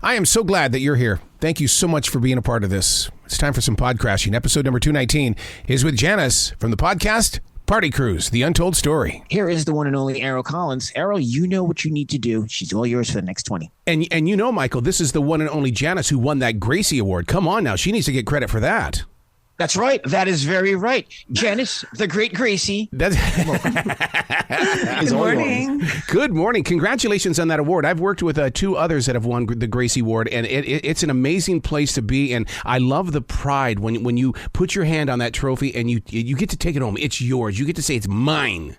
I am so glad that you're here. Thank you so much for being a part of this. It's time for some pod crashing. Episode number 219 is with Janice from the podcast Party Cruise, The Untold Story. Here is the one and only Errol Collins. Errol, you know what you need to do. She's all yours for the next 20. And you know, Michael, this is the one and only Janice who won that Gracie Award. Come on now. She needs to get credit for that. That's right. That is very right. Janice, the great Gracie. Good morning. Good morning. Congratulations on that award. I've worked with two others that have won the Gracie Award, and it's an amazing place to be. And I love the pride when you put your hand on that trophy and you get to take it home. It's yours. You get to say it's mine.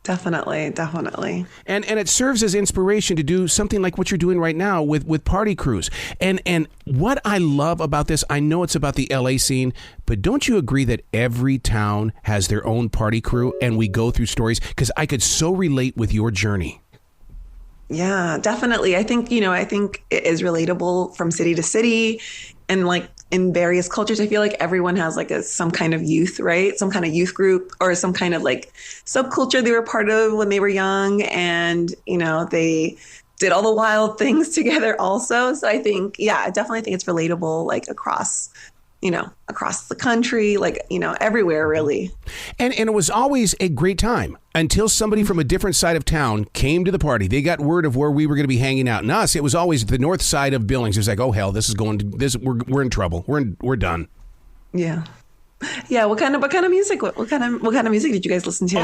Definitely. And it serves as inspiration to do something like what you're doing right now with Party Cruise. And what I love about this, I know it's about the LA scene, but don't you agree that every town has their own party crew and we go through stories? Because I could so relate with your journey. Yeah, definitely. I think it is relatable from city to city, and like in various cultures, I feel like everyone has like some kind of youth, right? Some kind of youth group or some kind of like subculture they were part of when they were young, and they did all the wild things together also. So I think, I definitely think it's relatable, like across the country, like, everywhere really. And it was always a great time until somebody from a different side of town came to the party. They got word of where we were going to be hanging out. And us, it was always the north side of Billings. It was like, oh hell, we're in trouble. We're done. Yeah. Yeah. What kind of music? What kind of music did you guys listen to?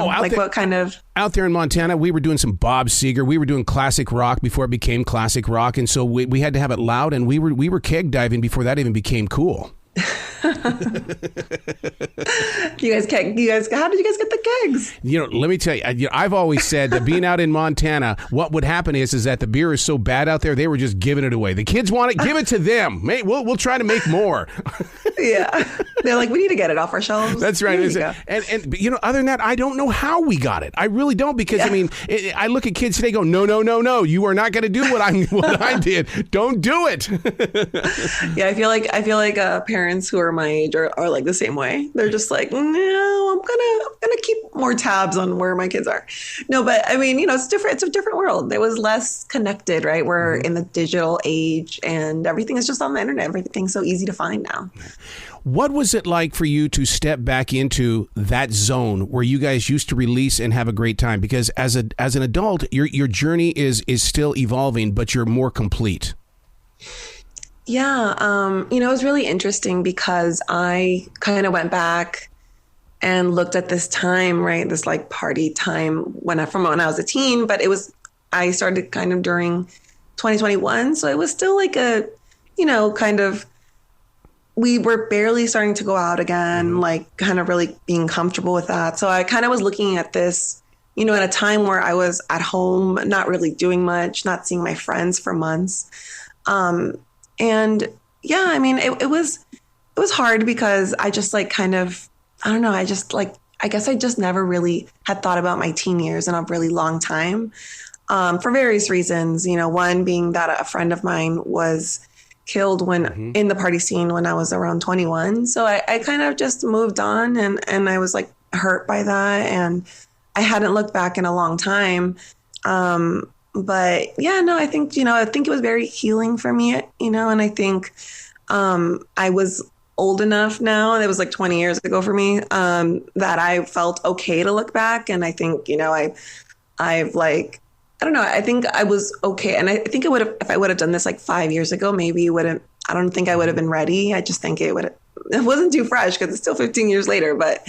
Out there in Montana, we were doing some Bob Seger. We were doing classic rock before it became classic rock. And so we had to have it loud, and we were keg diving before that even became cool. How did you guys get the kegs? Let me tell you, I've always said that being out in Montana, what would happen is that the beer is so bad out there, they were just giving it away. The kids want it, give it to them. We'll try to make more. Yeah. They're like, we need to get it off our shelves. That's right. But, other than that, I don't know how we got it. I really don't, because I look at kids today, go, no, you are not going to do what I did. Don't do it. Yeah, I feel like parents who are my age are like the same way. They're just like, no, I'm gonna keep more tabs on where my kids are. No, but I mean, it's different. It's a different world. It was less connected, right? We're in the digital age, and everything is just on the internet. Everything's so easy to find now. What was it like for you to step back into that zone where you guys used to release and have a great time? Because as an adult, your journey is still evolving, but you're more complete. Yeah. It was really interesting because I kind of went back and looked at this time, right? This like party time from when I was a teen, but I started kind of during 2021. So it was still like we were barely starting to go out again, like kind of really being comfortable with that. So I kind of was looking at this, at a time where I was at home, not really doing much, not seeing my friends for months. And yeah, I mean, it was hard because I just like kind of, I don't know. I guess I just never really had thought about my teen years in a really long time, for various reasons, one being that a friend of mine was killed in the party scene when I was around 21. So I kind of just moved on, and I was like hurt by that. And I hadn't looked back in a long time. But yeah, no, I think it was very healing for me, and I think I was old enough now, and it was like 20 years ago for me, that I felt okay to look back. And I think, I've like, I don't know, I think I was okay. And I think if I would have done this like 5 years ago, maybe I don't think I would have been ready. I just think it wasn't too fresh because it's still 15 years later, but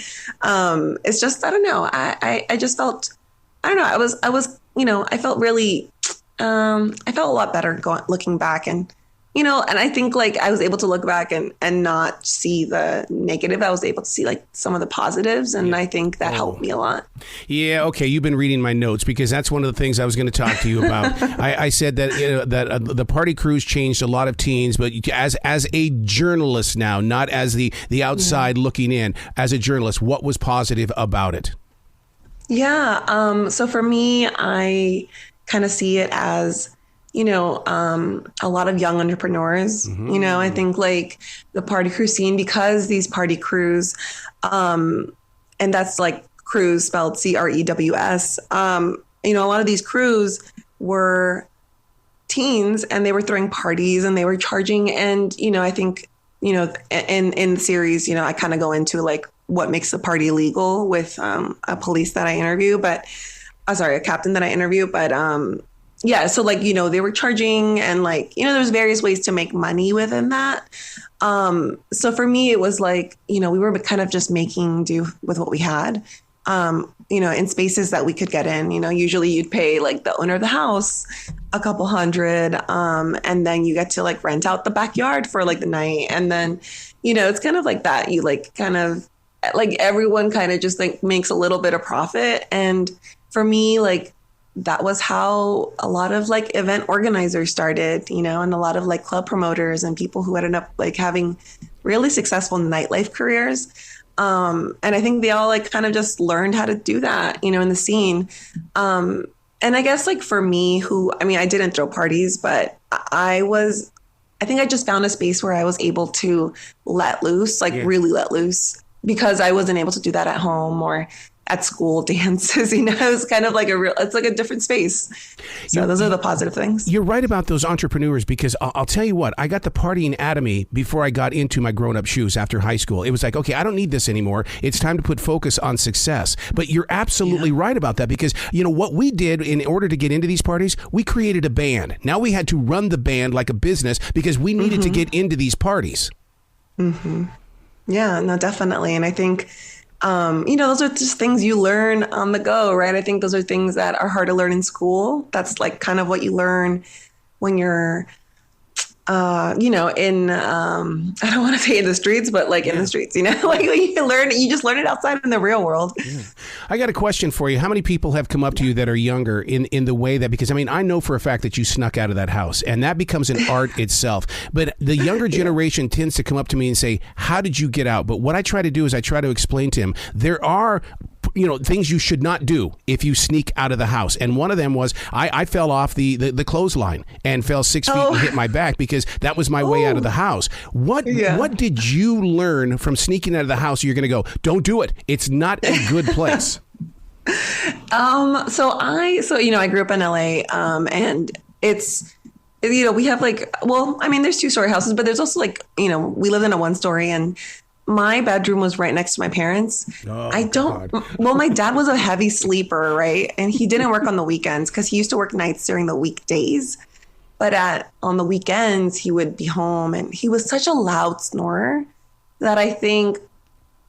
it's just, I don't know. I just felt, I don't know. I was, I felt really, I felt a lot better looking back, and, and I think like I was able to look back and not see the negative. I was able to see like some of the positives, and I think that helped me a lot. Yeah. Okay. You've been reading my notes, because that's one of the things I was going to talk to you about. I said that the party cruise changed a lot of teens, but as a journalist now, not as the outside looking in, as a journalist, what was positive about it? Yeah. So for me, I kind of see it as, a lot of young entrepreneurs. I think like the party cruise scene, because these party crews, and that's like cruise spelled CREWS. A lot of these crews were teens, and they were throwing parties and they were charging. And, I think, in the series, I kind of go into like what makes the party legal with a police that I interview, a captain that I interview. But yeah, so like, they were charging, and like, there's various ways to make money within that. So for me, it was like, we were kind of just making do with what we had, in spaces that we could get in. Usually you'd pay like the owner of the house a couple $100, and then you get to like rent out the backyard for like the night. And then, it's kind of like that. You like kind of like everyone kind of just like makes a little bit of profit. And for me, like, that was how a lot of like event organizers started, and a lot of like club promoters and people who ended up like having really successful nightlife careers. And I think they all like kind of just learned how to do that, in the scene. And I guess like for me, I didn't throw parties, but I think I just found a space where I was able to let loose, like really let loose, because I wasn't able to do that at home or at school dances. It's kind of like it's like a different space. So those are the positive things. You're right about those entrepreneurs, because I'll tell you what, I got the partying out of me before I got into my grown-up shoes after high school. It was like, okay, I don't need this anymore. It's time to put focus on success. But you're absolutely right about that, because what we did in order to get into these parties, we created a band. Now we had to run the band like a business because we needed to get into these parties. Yeah, no, definitely. And I think those are just things you learn on the go, right? I think those are things that are hard to learn in school. That's like kind of what you learn when you're, I don't want to say in the streets, but like in the streets, like you just learn it outside in the real world. Yeah. I got a question for you. How many people have come up to you that are younger in the way that, because I know for a fact that you snuck out of that house, and that becomes an art itself. But the younger generation tends to come up to me and say, how did you get out? But what I try to do is I try to explain to him, there are things you should not do if you sneak out of the house. And one of them was I fell off the clothesline and fell 6 feet and hit my back, because that was my way out of the house. What did you learn from sneaking out of the house? You're going to go, don't do it. It's not a good place. I grew up in LA, and it's, we have like, there's 2-story houses, but there's also like, we lived in a 1-story, and my bedroom was right next to my parents. My dad was a heavy sleeper, right? And he didn't work on the weekends because he used to work nights during the weekdays. But on the weekends, he would be home, and he was such a loud snorer that I think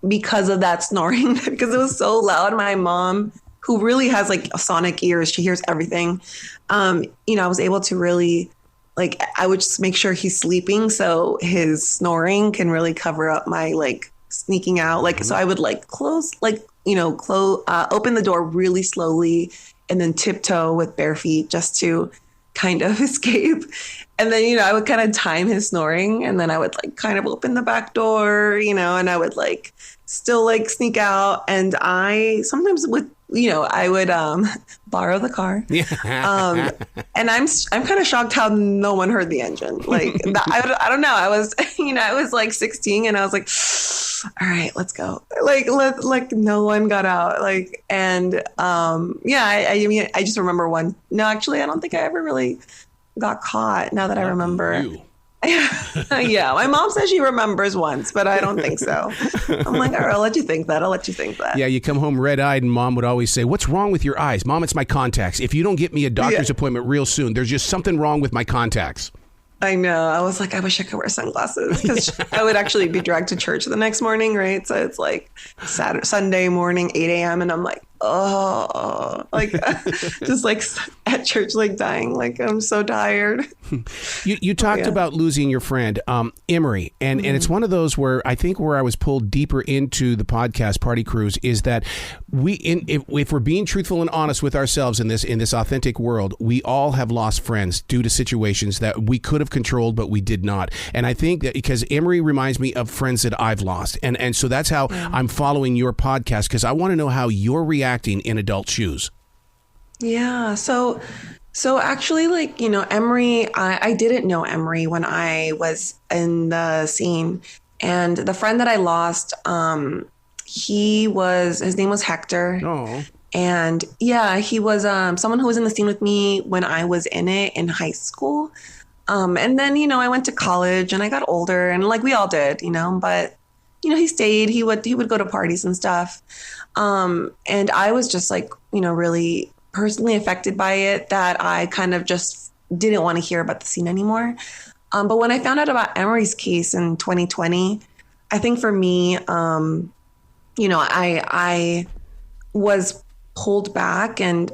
because of that snoring, because it was so loud, my mom, who really has like sonic ears, she hears everything. I was able to really, like, I would just make sure he's sleeping so his snoring can really cover up my like sneaking out. Like, so I would like open the door really slowly and then tiptoe with bare feet just to kind of escape. And then, I would kind of time his snoring, and then I would like kind of open the back door, and I would like still like sneak out. And I sometimes would, I would borrow the car. And I'm kind of shocked how no one heard the engine. Like I don't know. I was, I was like 16, and I was like, all right, let's go. Like no one got out. Like, and I just remember one. No, actually, I don't think I ever really got caught, now that I remember. Yeah, my mom says she remembers once, but I don't think so. I'm like, all right, I'll let you think that. Yeah, you come home red-eyed, and Mom would always say, what's wrong with your eyes? Mom, it's my contacts. If you don't get me a doctor's appointment real soon, there's just something wrong with my contacts. I know. I was like, I wish I could wear sunglasses, because I would actually be dragged to church the next morning, right? So it's like Sunday morning, 8 a.m. And I'm like, just like at church, like dying. Like, I'm so tired. You talked about losing your friend, Emmery. And it's one of those where I think where I was pulled deeper into the podcast Party Cruise is that if we're being truthful and honest with ourselves in this authentic world, we all have lost friends due to situations that we could have controlled, but we did not. And I think that because Emmery reminds me of friends that I've lost. And so that's how I'm following your podcast, because I want to know how you're reacting in adult shoes. Yeah. So actually, like, Emmery, I didn't know Emmery when I was in the scene. And the friend that I lost, his name was Hector. Oh. And yeah, he was someone who was in the scene with me when I was in it in high school. And then, I went to college and I got older, and like we all did, but he stayed, he would go to parties and stuff. And I was just like, really personally affected by it, that I kind of just didn't want to hear about the scene anymore. But when I found out about Emmery's case in 2020, I think for me, I was pulled back, and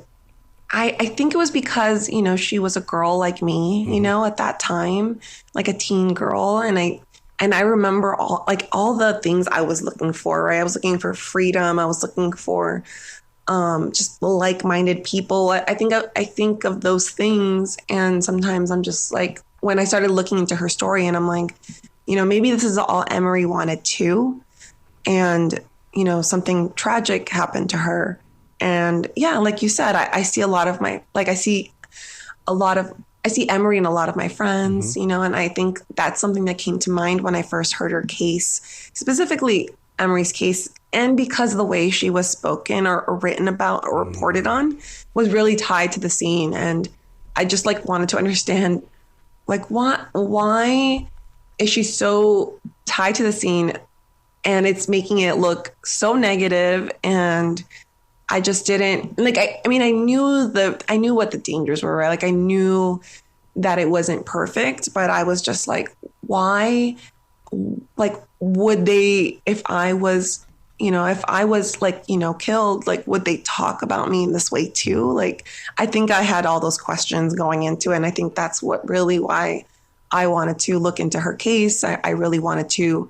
I think it was because, she was a girl like me, at that time, like a teen girl. And I remember all the things I was looking for, right? I was looking for freedom. I was looking for just like-minded people. I think of those things. And sometimes I'm just like, when I started looking into her story, and I'm like, maybe this is all Emmery wanted too. And, something tragic happened to her. And yeah, like you said, I see a lot of I see Emmery in a lot of my friends, and I think that's something that came to mind when I first heard her case, specifically Emmery's case. And because of the way she was spoken or written about or reported on was really tied to the scene. And I just wanted to understand, why is she so tied to the scene, and it's making it look so negative. And I just didn't I knew what the dangers were, right? I knew that it wasn't perfect, but I was just like, why, would they, if I was killed, would they talk about me in this way too? I think I had all those questions going into it. And I think that's what really why I wanted to look into her case. I really wanted to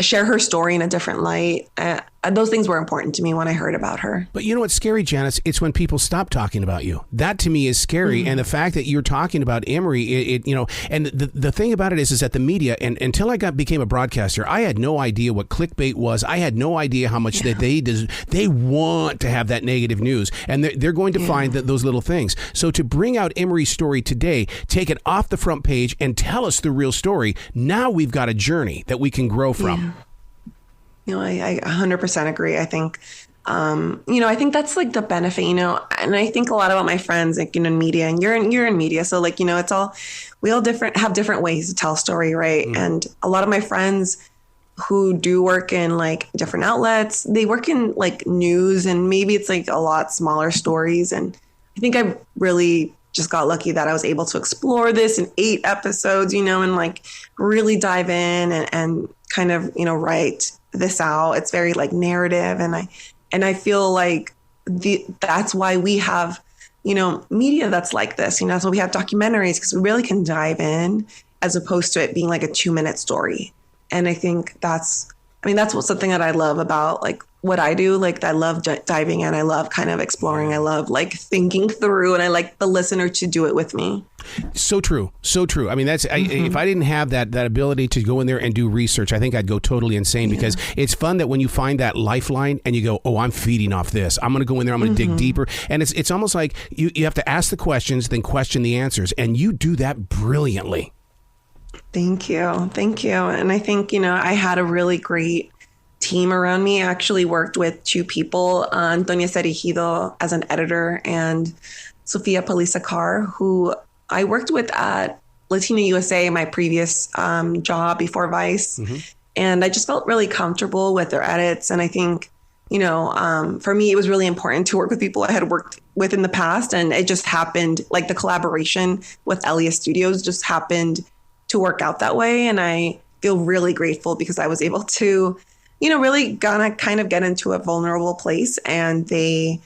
share her story in a different light. Those things were important to me when I heard about her. But you know what's scary, Janice? It's when people stop talking about you. That to me is scary. And the fact that you're talking about Emmery, and the thing about it is that the media, and until I became a broadcaster, I had no idea what clickbait was. I had no idea how much that they want to have that negative news, and they're going to find those little things. So to bring out Emmery's story today, take it off the front page and tell us the real story. Now we've got a journey that we can grow from. I 100% agree. I think, I think that's the benefit, and I think a lot about my friends, in media, and you're in media. So it's all, we all have different ways to tell a story. Right. And a lot of my friends who do work in different outlets, they work in news, and maybe it's a lot smaller stories. And I think I really just got lucky that I was able to explore this in 8 episodes, and really dive in and kind of, write this out. It's very narrative. And I feel that's why we have, media that's like this, that's why we have documentaries, because we really can dive in as opposed to it being a 2-minute story. And I think that's something that I love about what I do. I love diving in. I love kind of exploring. I love thinking through, and I like the listener to do it with me. So true. So true. I mean, that's if I didn't have that ability to go in there and do research, I think I'd go totally insane, because it's fun that when you find that lifeline and you go, oh, I'm feeding off this. I'm going to go in there. I'm going to dig deeper. And it's almost like you have to ask the questions, then question the answers. And you do that brilliantly. Thank you. Thank you. And I think, I had a really great team around me. I actually worked with 2 people, Antonia Cerejido as an editor, and Sofia Palisacar, who I worked with at Latina USA, my previous job before Vice. And I just felt really comfortable with their edits. And I think, for me, it was really important to work with people I had worked with in the past. And it just happened, the collaboration with LAist Studios just happened to work out that way. And I feel really grateful because I was able to, really gonna kind of get into a vulnerable place, and they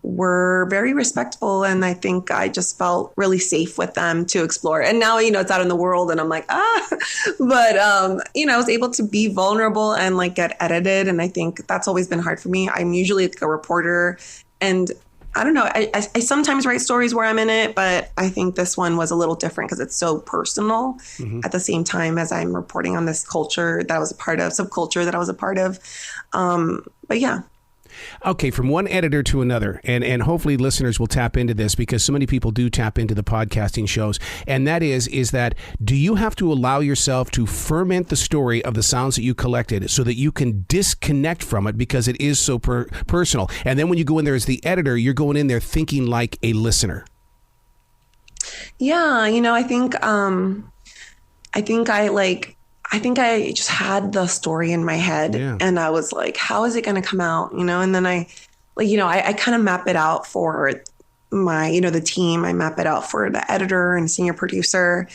were very respectful. And I think I just felt really safe with them to explore. And now, it's out in the world, and I'm but, I was able to be vulnerable and get edited. And I think that's always been hard for me. I'm usually a reporter, and I don't know. I sometimes write stories where I'm in it, but I think this one was a little different because it's so personal at the same time as I'm reporting on this culture that I was a part of, subculture that I was a part of. But yeah. Okay, from one editor to another, and hopefully listeners will tap into this because so many people do tap into the podcasting shows, and that is that do you have to allow yourself to ferment the story of the sounds that you collected so that you can disconnect from it because it is so personal? And then when you go in there as the editor, you're going in there thinking like a listener. Yeah, I think I just had the story in my head, and I was like, how is it going to come out? And then I kind of map it out for my, the team. I map it out for the editor and senior producer.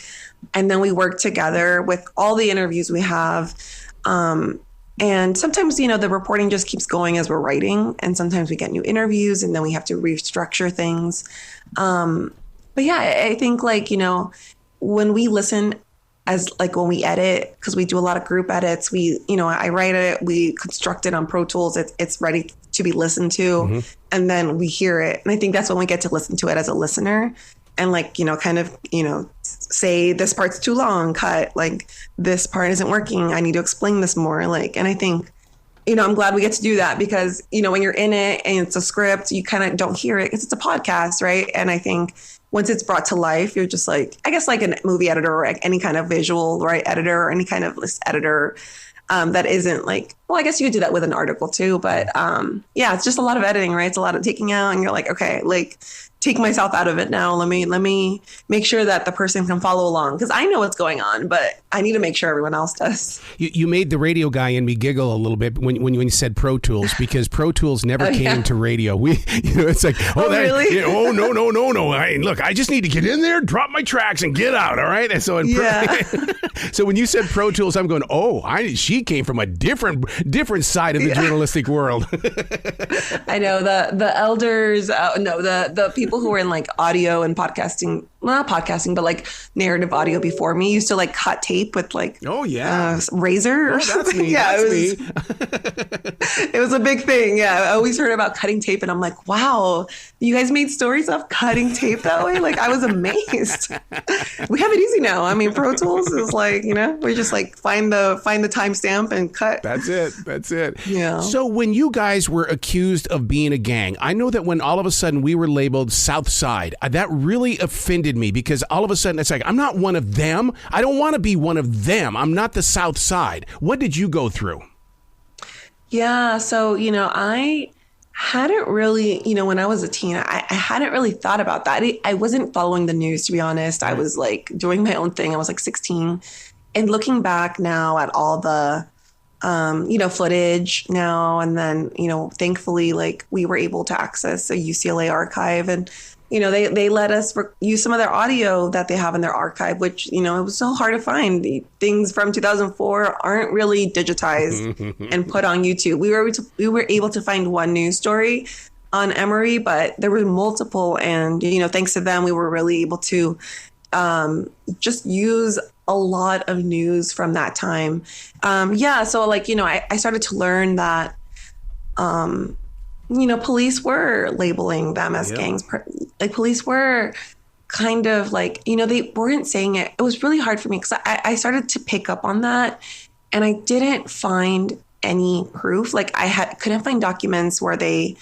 And then we work together with all the interviews we have. And sometimes, the reporting just keeps going as we're writing. And sometimes we get new interviews and then we have to restructure things. But yeah, I think when we listen, when we edit, because we do a lot of group edits, I write it, we construct it on Pro Tools, it's ready to be listened to, and then we hear it. And I think that's when we get to listen to it as a listener and say this part's too long, cut, this part isn't working, I need to explain this more. And I think, I'm glad we get to do that because, when you're in it and it's a script, you kind of don't hear it because it's a podcast, right? And I think once it's brought to life, you're just like a movie editor or any kind of visual, right, editor or any kind of list editor that isn't I guess you could do that with an article too. But it's just a lot of editing, right? It's a lot of taking out and you're like, okay, take myself out of it now. Let me make sure that the person can follow along because I know what's going on, but I need to make sure everyone else does. You made the radio guy in me giggle a little bit when you said Pro Tools because Pro Tools never came to radio. It's like, really? No. Look, I just need to get in there, drop my tracks, and get out. All right. And so, so when you said Pro Tools, I'm going, she came from a different side of the journalistic world. I know the elders. The people who were in audio and podcasting, well, not podcasting, but narrative audio before me used to cut tape with razor or something. Me. Yeah, it was a big thing. Yeah, I always heard about cutting tape, and I'm like, wow, you guys made stories of cutting tape that way. I was amazed. We have it easy now. I mean, Pro Tools is we just find the timestamp and cut. That's it. Yeah. So when you guys were accused of being a gang, I know that when all of a sudden we were labeled South Side, that really offended me because all of a sudden it's like, I'm not one of them. I don't want to be one of them. I'm not the South Side. What did you go through? Yeah. So, I hadn't really, when I was a teen, I hadn't really thought about that. I wasn't following the news, to be honest. I was doing my own thing. I was 16 and looking back now at all the, footage now. And then, thankfully, we were able to access a UCLA archive and, they let us use some of their audio that they have in their archive, which, it was so hard to find. The things from 2004 aren't really digitized and put on YouTube. We were able to find one news story on Emmery, but there were multiple. And, thanks to them, we were really able to just use a lot of news from that time. So I started to learn that, police were labeling them as gangs. Police were kind of they weren't saying it. It was really hard for me because I started to pick up on that and I didn't find any proof. Couldn't find documents where they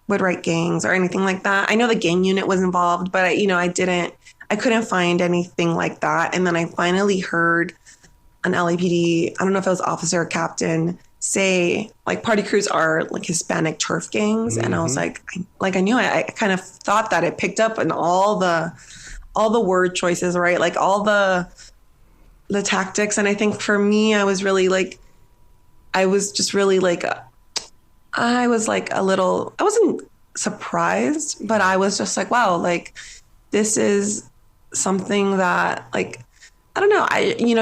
would write gangs or anything like that. I know the gang unit was involved, but I couldn't find anything like that. And then I finally heard an LAPD, I don't know if it was officer or captain, say party crews are Hispanic turf gangs. And I was I knew I kind of thought that it picked up in all the word choices, right? All the tactics. And I think for me, I was really I wasn't surprised, but I was just wow, this is something that I don't know.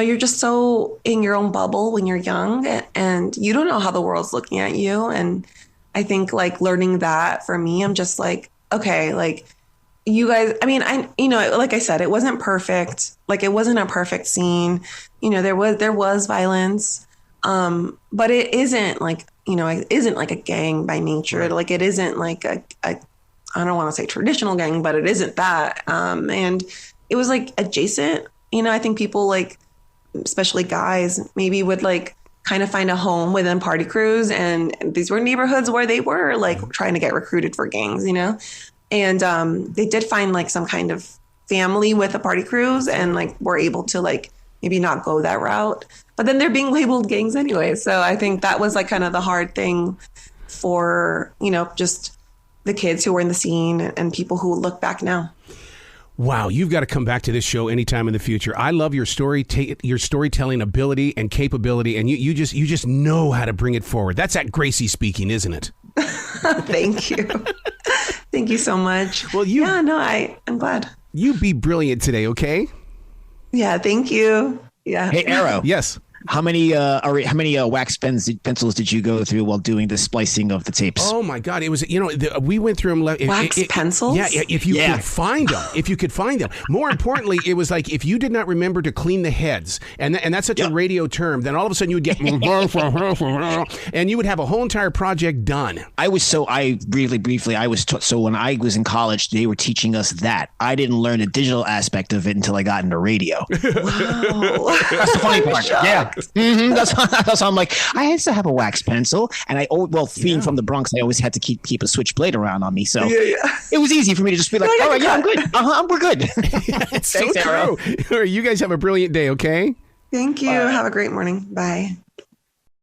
You're just so in your own bubble when you're young and you don't know how the world's looking at you. And I think learning that for me, I'm just okay, you guys, I mean, like I said, it wasn't perfect. It wasn't a perfect scene. There was violence. But it isn't it isn't a gang by nature. Right. It isn't I don't want to say traditional gang, but it isn't that. And it was adjacent. I think people especially guys maybe would kind of find a home within party crews. And these were neighborhoods where they were like trying to get recruited for gangs, you know? And they did find like some kind of family with the party crews and like were able to like maybe not go that route. But then they're being labeled gangs anyway. So I think that was like kind of the hard thing for, you know, just the kids who were in the scene and people who look back now. Wow, you've got to come back to this show anytime in the future. I love your your storytelling ability and capability, and you just know how to bring it forward. That's that Gracie speaking, isn't it? Thank you. Thank you so much. Well, I'm glad. You be brilliant today, okay? Yeah, thank you. Yeah. Hey, Arrow. Yes. How many wax pencils did you go through while doing the splicing of the tapes? Oh my God! It was we went through them. Wax pencils? Yeah, if you could find them. If you could find them. More importantly, it was like if you did not remember to clean the heads, and that's such a radio term. Then all of a sudden you would get and you would have a whole entire project done. So when I was in college, they were teaching us that. I didn't learn the digital aspect of it until I got into radio. Wow. That's the funny part. Yeah. Mm-hmm. That's how I'm like, I used to have a wax pencil, and being from the Bronx, I always had to keep a switchblade around on me. So it was easy for me to just be like, all right, yeah, I'm good. We're good. It's Thanks, so true. You guys have a brilliant day, okay? Thank you. Have a great morning. Bye.